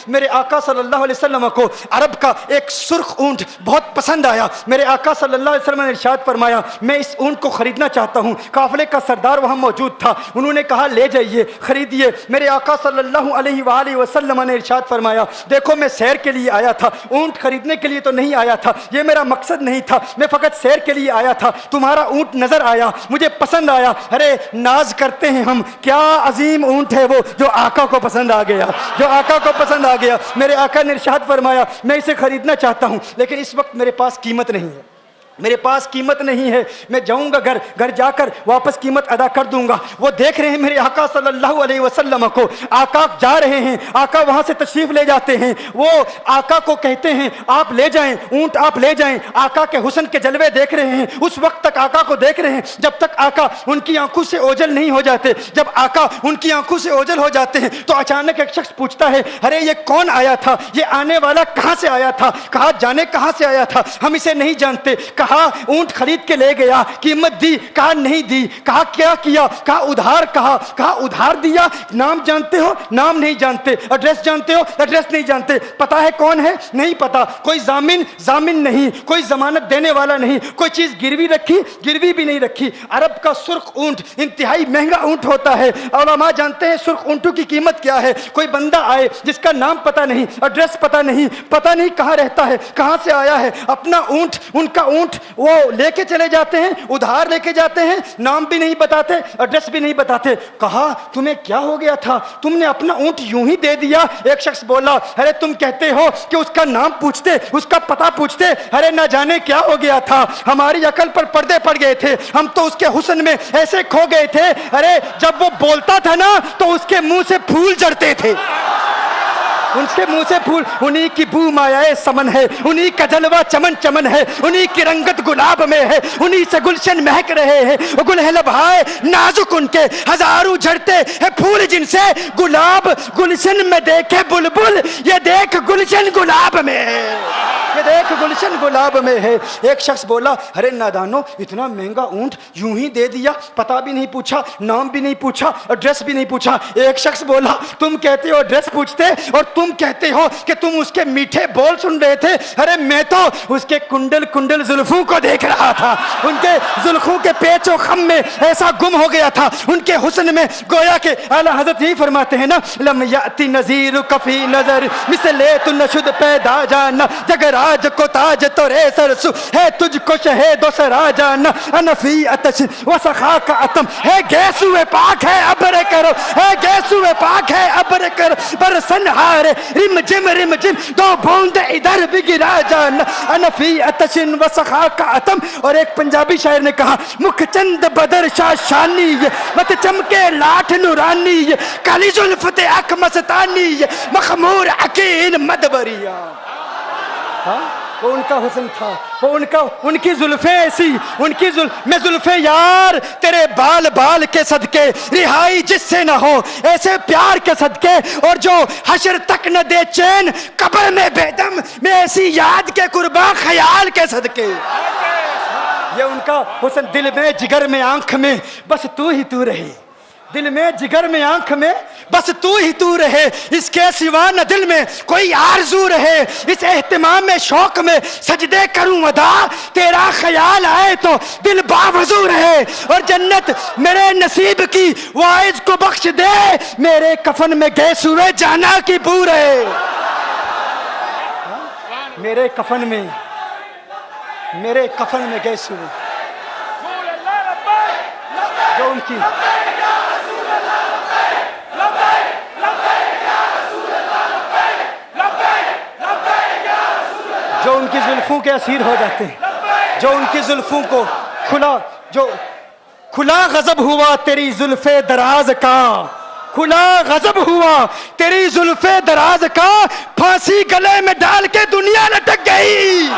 میرے آقا صلی اللہ علیہ وسلم کو عرب کا ایک سرخ اونٹ بہت پسند آیا. میرے آقا صلی اللہ علیہ وسلم نے ارشاد فرمایا میں اس اونٹ کو خریدنا چاہتا ہوں. قافلے کا سردار وہاں موجود تھا, انہوں نے کہا لے جائیے, خریدیے. میرے آقا صلی اللہ علیہ وآلہ وسلم نے ارشاد فرمایا دیکھو میں سیر کے لیے آیا تھا, اونٹ خریدنے کے لیے تو نہیں آیا تھا, یہ میرا مقصد نہیں تھا, میں فقط سیر کے لیے آیا تھا. تمہارا اونٹ نظر آیا, مجھے پسند آیا. ارے ناز کرتے ہیں ہم, کیا عظیم اونٹ ہے وہ جو آقا کو پسند آ گیا, جو آقا کو پسند آ گیا. میرے آقا نے ارشاد فرمایا میں اسے خریدنا چاہتا ہوں لیکن اس وقت میرے پاس قیمت نہیں ہے, میرے پاس قیمت نہیں ہے, میں جاؤں گا گھر جا کر واپس قیمت ادا کر دوں گا. وہ دیکھ رہے ہیں میرے آقا صلی اللہ علیہ وسلم کو, آقا جا رہے ہیں, آقا وہاں سے تشریف لے جاتے ہیں. وہ آقا کو کہتے ہیں آپ لے جائیں اونٹ, آپ لے جائیں. آقا کے حسن کے جلوے دیکھ رہے ہیں, اس وقت تک آقا کو دیکھ رہے ہیں جب تک آقا ان کی آنکھوں سے اوجھل نہیں ہو جاتے. جب آقا ان کی آنکھوں سے اوجھل ہو جاتے ہیں تو اچانک ایک شخص پوچھتا ہے ارے یہ کون آیا تھا, یہ آنے والا کہاں سے آیا تھا, کہا جانے کہاں سے آیا تھا, ہم اسے نہیں جانتے. کہا اونٹ خرید کے لے گیا, قیمت دی, کہا نہیں دی. کہا کیا کیا, کہا ادھار, کہا ادھار دیا. نام جانتے ہو, نام نہیں جانتے. ایڈریس جانتے ہو, ایڈریس نہیں جانتے. پتہ ہے کون ہے, نہیں پتا. کوئی ضامن نہیں, کوئی ضمانت دینے والا نہیں, کوئی چیز گروی رکھی, گروی بھی نہیں رکھی. عرب کا سرخ اونٹ انتہائی مہنگا اونٹ ہوتا ہے. علماء جانتے ہیں سرخ اونٹوں کی قیمت کیا ہے. کوئی بندہ آئے جس کا نام پتہ نہیں, ایڈریس پتہ نہیں کہاں رہتا ہے, کہاں سے آیا ہے, اپنا اونٹ, ان کا اونٹ وہ لے کے چلے جاتے ہیں, ادھار لے کے جاتے ہیں, نام بھی نہیں بتاتے, ایڈریس بھی نہیں بتاتے. کہا تمہیں کیا ہو گیا تھا, تم نے اپنا اونٹ یوں ہی دے دیا. ایک شخص بولا ارے تم کہتے ہو کہ اس کا نام پوچھتے, اس کا پتہ پوچھتے, ارے نہ جانے کیا ہو گیا تھا, ہماری عقل پر پردے پڑ گئے تھے, ہم تو اس کے حسن میں ایسے کھو گئے تھے. ارے جب وہ بولتا تھا نا تو اس کے منہ سے پھول جھڑتے تھے, ان کے منہ سے پھول. انہی کی بو مایائے سمن ہے, انہی کا جلوہ چمن چمن ہے, انہی کی رنگت گلاب میں ہے, انہی سے گلشن مہک رہے ہیں. گل ہے لبھائے نازک ان کے, ہزاروں جھڑتے ہیں پھول جن سے. گلاب گلشن میں دیکھے بلبل, یہ دیکھ گلشن گلاب میں ہے, یہ دیکھ گلشن گلاب میں ہے. ایک شخص بولا ارے نادانو اتنا مہنگا اونٹ یوں ہی دے دیا, پتہ بھی نہیں پوچھا, نام بھی نہیں پوچھا, ایڈریس بھی نہیں پوچھا. ایک شخص بولا تم کہتے ہو ایڈریس پوچھتے اور تم کہتے ہو کہ تم اس کے میٹھے بول سن رہے تھے. ارے میں تو اس کے کنڈل زلفوں کو دیکھ رہا تھا, ان کے زلفوں کے پیچ و خم میں ایسا گم ہو گیا تھا, ان کے حسن میں. گویا کہ اعلیٰ حضرت یہی فرماتے ہیں نا لم یاتی نذیر کفی نظر مثلے تو نشد پیدا جانا, جگراج کو تاج تو رے سرسو ہے تجھ کو شہید و سرا جانا. انفی اتش و سخا کا اتم ہے گیسو پاک ہے ابر کرو, ہے گیسو پاک ہے ابر کرو. پر سنہار رم جم دو بوند ادھر بھی گرا جانا. انفی اتشن و سخا کا اتم. اور ایک پنجابی شاعر نے کہا مکھ چند بدر شاہ شانی, مت چمکے لاٹھ نورانی, کالی زلفت اک مستانی, مخمور عقین مدبریا. وہ ان کا حسن تھا, وہ ان کی زلفیں ایسی, ان کی میں زلفیں یار تیرے بال کے صدقے, رہائی جس سے نہ ہو ایسے پیار کے صدقے, اور جو حشر تک نہ دے چین قبر میں بیدم, میں ایسی یاد کے قربان خیال کے صدقے. یہ ان کا حسن. دل میں جگر میں آنکھ میں بس تو ہی تو رہے, دل میں جگر میں آنکھ میں بس تو ہی تو رہے, اس کے سوا نہ دل میں کوئی آرزو رہے. اس اہتمام میں شوق میں سجدے کروں ادا, تیرا خیال آئے تو دل باوضو رہے. اور جنت میرے نصیب کی وائز کو بخش دے, میرے کفن میں گیس ہوئے جانا کی بو رہے. میرے کفن میں گیس ہوئے جو ان کی جو ان کی زلفوں کے اسیر ہو جاتے ہیں, جو ان کی زلفوں کو کھلا غضب ہوا تیری زلف دراز کا, کھلا غضب ہوا تیری زلف دراز کا, پھانسی گلے میں ڈال کے دنیا لٹک گئی.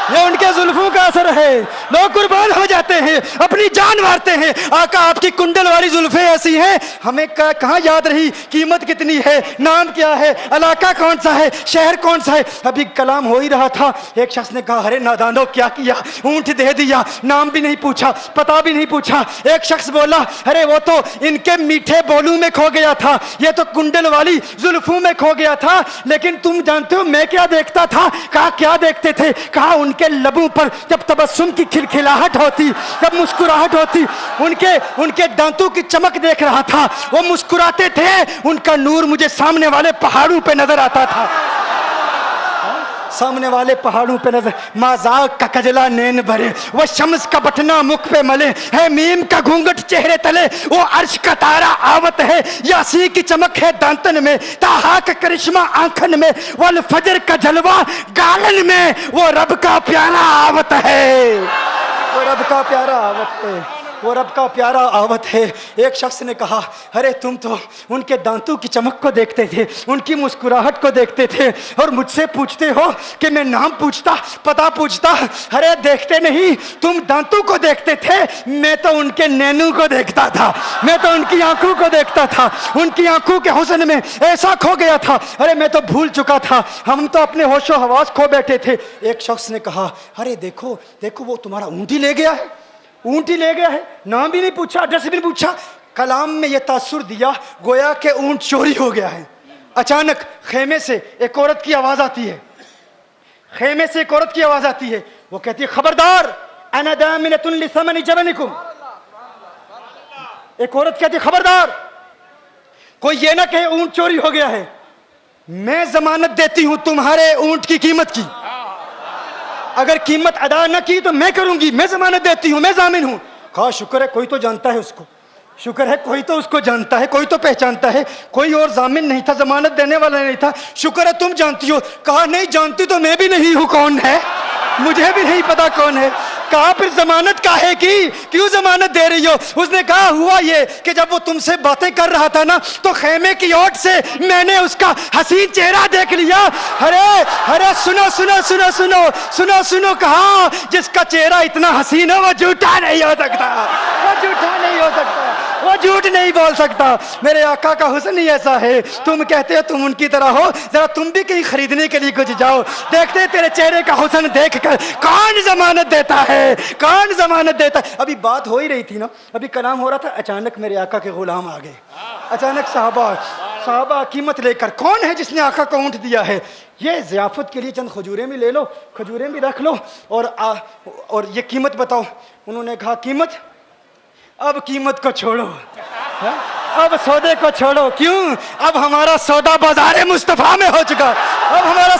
یہ ان کے زلفوں کا اثر ہے. لوگ قربان ہو جاتے ہیں, اپنی جان مارتے ہیں. آقا آپ کی کنڈل والی زلفیں ایسی ہیں, ہمیں کہاں یاد رہی قیمت کتنی ہے, نام کیا ہے, علاقہ کون سا ہے, شہر کون سا ہے. ابھی کلام ہو ہی رہا تھا, ایک شخص نے کہا ارے نادانو کیا کیا, اونٹ دے دیا, نام بھی نہیں پوچھا, پتہ بھی نہیں پوچھا. ایک شخص بولا ارے وہ تو ان کے میٹھے بولوں میں کھو گیا تھا, یہ تو کنڈل والی زلفوں میں کھو گیا تھا. لیکن تم جانتے ہو میں کیا دیکھتا تھا؟ کہا کیا دیکھتے تھے؟ کہا ان کے لبوں پر جب تبسم کی کھلکھلاہٹ ہوتی, جب مسکراہٹ ہوتی, ان کے دانتوں کی چمک دیکھ رہا تھا. وہ مسکراتے تھے, ان کا نور مجھے سامنے والے پہاڑوں پہ نظر آتا تھا. سامنے والے پہاڑوں پہ نظر. مازاق کا کجلا نین بھرے, وہ شمس کا بٹنا مکھ پہ ملے, ہے میم کا گھونگٹ چہرے تلے, وہ عرش کا تارا آوت ہے, یاسی کی چمک ہے دانتن میں, تاہا کا کرشمہ آنکھن میں, والفجر کا جلوہ گالن میں, وہ رب کا پیارا آوت ہے, وہ رب کا پیارا آوت ہے, وہ رب کا پیارا آوت ہے. ایک شخص نے کہا ارے تم تو ان کے دانتوں کی چمک کو دیکھتے تھے, ان کی مسکراہٹ کو دیکھتے تھے, اور مجھ سے پوچھتے ہو کہ میں نام پوچھتا, پتہ پوچھتا. ارے دیکھتے نہیں, تم دانتوں کو دیکھتے تھے, میں تو ان کے نینوں کو دیکھتا تھا, میں تو ان کی آنکھوں کو دیکھتا تھا, ان کی آنکھوں کے حسن میں ایسا کھو گیا تھا. ارے میں تو بھول چکا تھا, ہم تو اپنے ہوش و حواس کھو بیٹھے تھے. ایک شخص نے کہا ارے دیکھو دیکھو وہ تمہارا اونٹ ہی لے گیا ہے, اونٹ ہی لے گیا ہے, نام بھی نہیں پوچھا, ایڈریس بھی نہیں پوچھا. کلام میں یہ تاثر دیا گویا کہ اونٹ چوری ہو گیا ہے. اچانک خیمے سے ایک عورت کی آواز آتی ہے, خیمے سے ایک عورت کی آواز آتی ہے. وہ کہتی ہے خبردار انا دامنۃ لثمن جبنکم. ایک عورت کہتی ہے خبردار کوئی یہ نہ کہے اونٹ چوری ہو گیا ہے, میں ضمانت دیتی ہوں تمہارے اونٹ کی قیمت کی, اگر قیمت ادا نہ کی تو میں کروں گی, میں ضمانت دیتی ہوں, میں ضامن ہوں. کہا شکر ہے کوئی تو جانتا ہے اس کو, شکر ہے کوئی تو اس کو جانتا ہے, کوئی تو پہچانتا ہے, کوئی اور ضامن نہیں تھا, ضمانت دینے والا نہیں تھا, شکر ہے تم جانتی ہو. کہا نہیں جانتی تو میں بھی نہیں ہوں, کون ہے مجھے بھی نہیں پتا کون ہے. کہا پھر ضمانت کاہے کی, کیوں ضمانت دے رہی ہو؟ اس نے کہا ہوا یہ کہ جب وہ تم سے باتیں کر رہا تھا نا تو خیمے کی اوٹ سے میں نے اس کا حسین چہرہ دیکھ لیا. ارے سنو سنو سنو سنو سنو سنو, کہا جس کا چہرہ اتنا حسین ہے وہ جھوٹا نہیں ہو سکتا, وہ جھوٹا نہیں ہو سکتا, وہ جھوٹ نہیں بول سکتا. میرے آقا کا حسن ہی ایسا ہے. تم کہتے ہو تم ان کی طرح ہو, ذرا تم بھی کہیں خریدنے کے لیے کچھ جاؤ, دیکھتے تیرے چہرے کا حسن دیکھ کر کون ضمانت دیتا ہے, کون ضمانت دیتا ہے. ابھی بات ہو ہی رہی تھی نا, ابھی کلام ہو رہا تھا, اچانک میرے آقا کے غلام آ گئے. اچانک صحابہ قیمت لے کر, کون ہے جس نے آقا کو اونٹ دیا ہے؟ یہ ضیافت کے لیے چند کھجوریں بھی لے لو, کھجوریں بھی رکھ لو, اور یہ قیمت بتاؤ. انہوں نے کہا قیمت, اب قیمت کو چھوڑو, اب سودے کو چھوڑو. کیوں؟ اب ہمارا سودا بازار مصطفیٰ میں ہو چکا, اب ہمارا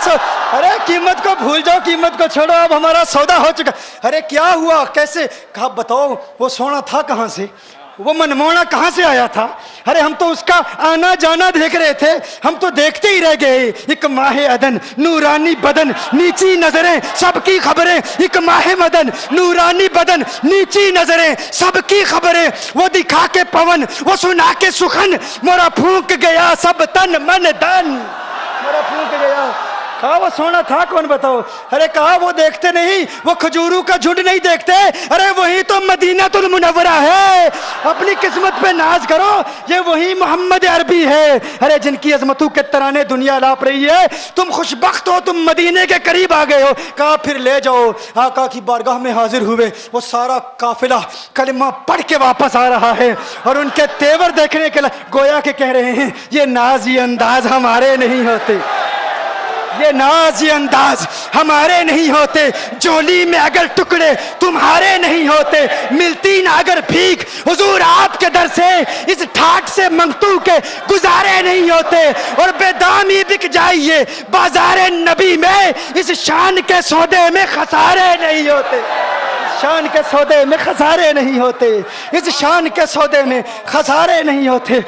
ارے قیمت کو بھول جاؤ, قیمت کو چھوڑو, اب ہمارا سودا ہو چکا. ارے کیا ہوا, کیسے؟ کہا بتاؤ وہ سونا تھا کہاں سے, وہ منمونا کہاں سے آیا تھا؟ ارے ہم تو اس کا آنا جانا دیکھ رہے تھے, ہم تو دیکھتے ہی رہ گئے. ایک ماہ عدن, نورانی بدن, نیچی نظریں, سب کی خبریں. ایک ماہ مدن, نورانی بدن, نیچی نظریں, سب کی خبریں. وہ دکھا کے پون, وہ سنا کے سخن, مورا پھونک گیا سب تن من دن, مورا پھونک گیا. کہا وہ سونا تھا کون بتاؤ؟ ارے کہا وہ دیکھتے نہیں, وہ کھجوروں کا جھنڈ نہیں دیکھتے, ارے وہی تو مدینہ المنورہ ہے. اپنی قسمت پہ ناز کرو, یہ وہی محمد عربی ہے. ارے جن کی عظمتوں کے ترانے دنیا لاپ رہی ہے, تم خوشبخت ہو, تم مدینے کے قریب آ گئے ہو. کہا پھر لے جاؤ. آقا کی بارگاہ میں حاضر ہوئے. وہ سارا قافلہ کلمہ پڑھ کے واپس آ رہا ہے, اور ان کے تیور دیکھنے کے لیے گویا کہ کہہ رہے ہیں یہ ناز یہ انداز ہمارے نہیں ہوتے, یہ ناز یہ انداز ہمارے نہیں ہوتے. جولی میں اگر ٹکڑے تمہارے نہیں ہوتے, ملتی نہ اگر بھیک حضور آپ کے در سے, اس ٹھاٹ سے منگتو کے گزارے نہیں ہوتے. اور بے دامی بک جائیے بازار نبی میں, اس شان کے سودے میں خسارے نہیں ہوتے, شان کے سودے میں خسارے نہیں ہوتے, اس شان کے سودے میں خسارے نہیں ہوتے.